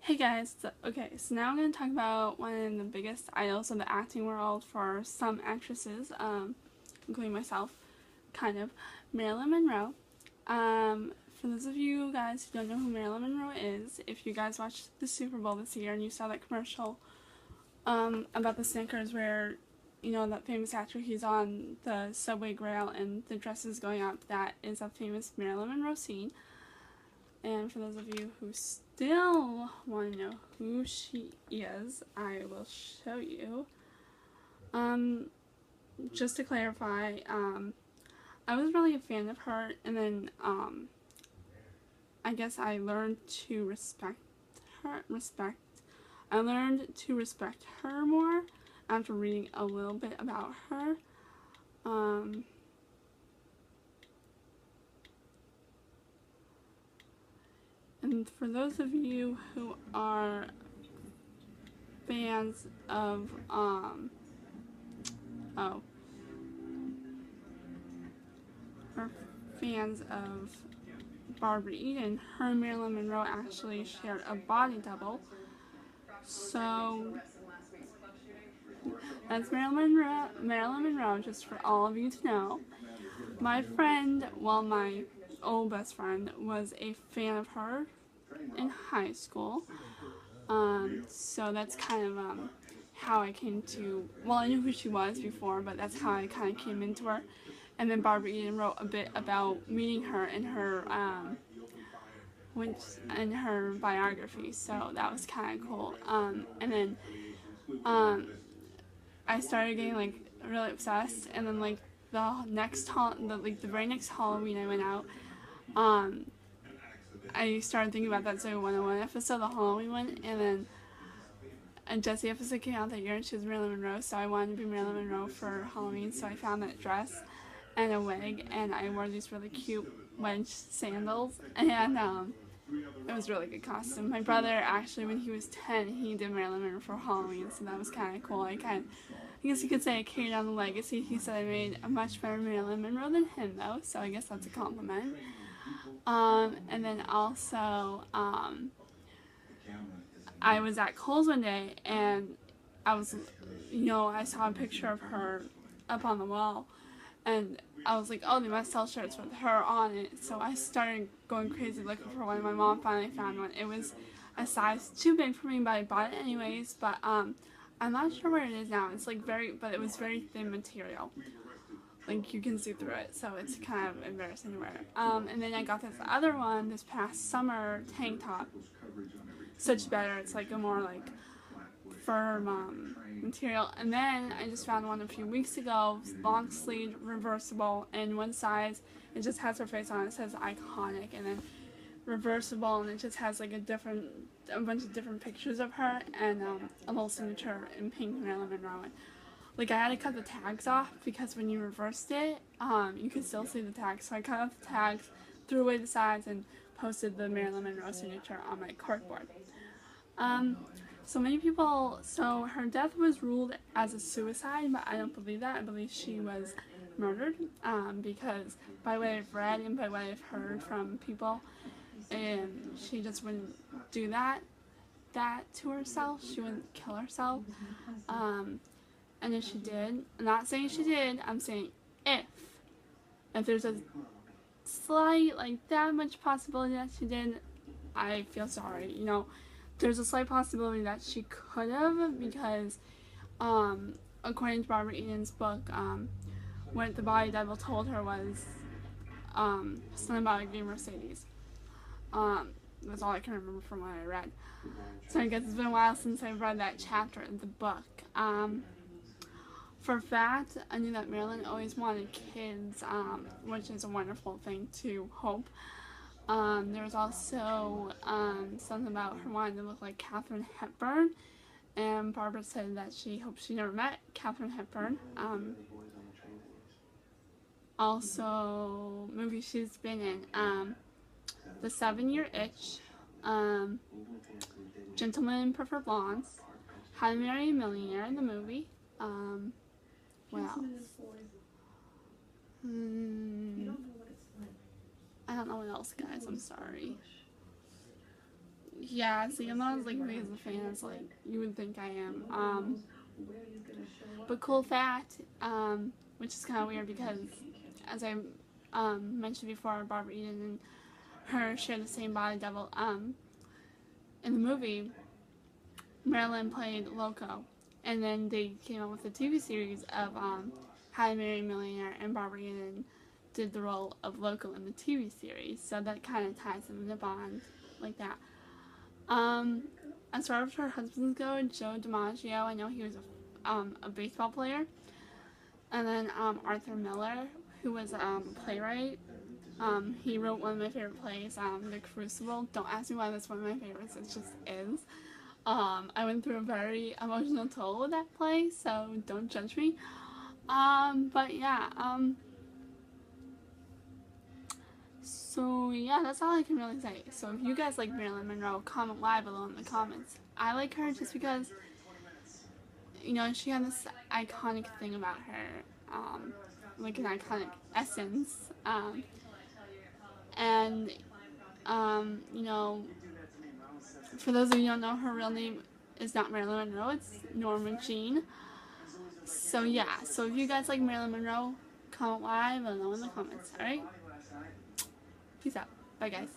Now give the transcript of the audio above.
Hey guys, so now I'm going to talk about one of the biggest idols of the acting world for some actresses, including myself, kind of, Marilyn Monroe. For those of you guys who don't know who Marilyn Monroe is, if you guys watched the Super Bowl this year and you saw that commercial about the Snickers where, you know, that famous actor, he's on the subway grill and the dress is going up, that is a famous Marilyn Monroe scene. And for those of you who still want to know who she is, I will show you. Just to clarify, I was really a fan of her, and then I guess I learned to respect her. I learned to respect her more after reading a little bit about her. And for those of you who are fans of, Barbara Eden, her and Marilyn Monroe actually shared a body double. So that's Marilyn Monroe, just for all of you to know. My friend, well, my old best friend, was a fan of her in high school. So that's kind of how I came to, well, I knew who she was before, but that's how I kind of came into her. And then Barbara Eden wrote a bit about meeting her in her biography, so that was kind of cool. And then I started getting like really obsessed, and then like the very next Halloween I went out, I started thinking about that Zoe 101 episode, the Halloween one, and then a Jessie episode came out that year, and she was Marilyn Monroe, so I wanted to be Marilyn Monroe for Halloween, so I found that dress and a wig, and I wore these really cute wedge sandals, and it was a really good costume. My brother, actually, when he was 10, he did Marilyn Monroe for Halloween, so that was kind of cool. I guess you could say I carried on the legacy. He said I made a much better Marilyn Monroe than him, though, so I guess that's a compliment. And then also, I was at Kohl's one day, and I saw a picture of her up on the wall, and I was like, oh, they must sell shirts with her on it. So I started going crazy looking for one, and my mom finally found one. It was a size too big for me, but I bought it anyways. But I'm not sure where it is now. It's like but it was very thin material. Like you can see through it, so it's kind of embarrassing to wear. And then I got this other one this past summer, tank top. Such better. It's like a more like firm material. And then I just found one a few weeks ago, long sleeve, reversible, and one size it just has her face on it. It says iconic, and then reversible, and it just has like a bunch of different pictures of her, and a little signature in pink Marilyn Monroe. Like I had to cut the tags off because when you reversed it, you could still see the tags. So I cut off the tags, threw away the sides, and posted the Marilyn Monroe signature on my corkboard. So her death was ruled as a suicide, but I don't believe that. I believe she was murdered, because by what I've read and by what I've heard from people, she just wouldn't do that to herself. She wouldn't kill herself. And if she did, I'm not saying she did, I'm saying if there's a slight, like that much possibility that she did, I feel sorry. You know, there's a slight possibility that she could have, because according to Barbara Eden's book, what the body double told her was something about a green Mercedes. That's all I can remember from what I read. So I guess it's been a while since I've read that chapter in the book. For a fact, I knew that Marilyn always wanted kids, which is a wonderful thing to hope. There was also something about her wanting to look like Katharine Hepburn, and Barbara said that she hopes she never met Katharine Hepburn. Also, movies she's been in, The 7-Year Itch, Gentlemen Prefer Blondes, How to Marry a Millionaire, the movie. What else? I don't know what else, guys. I'm sorry. yeah, see, I'm not as like big as a fan as like you would think I am. But cool fact, which is kind of weird because, as I mentioned before, Barbara Eden and her share the same body double. In the movie, Maraylin played Loco, and then they came out with a TV series of How to Marry a Millionaire, and Barbara Eden did the role of Loco in the TV series, so that kind of ties them in the bond like that. As far as her husbands go, Joe DiMaggio, I know he was a baseball player, and then Arthur Miller, who was a playwright. He wrote one of my favorite plays, The Crucible. Don't ask me why that's one of my favorites, it just is. I went through a very emotional toll with that play, so don't judge me. But yeah, so yeah, that's all I can really say. So if you guys like Marilyn Monroe, comment live below in the comments. I like her just because, you know, she had this iconic thing about her, like an iconic essence, and, you know, for those of you who don't know, her real name is not Marilyn Monroe, it's Norma Jean. So yeah, so if you guys like Marilyn Monroe, comment live below in the comments, alright? Peace out. Bye guys.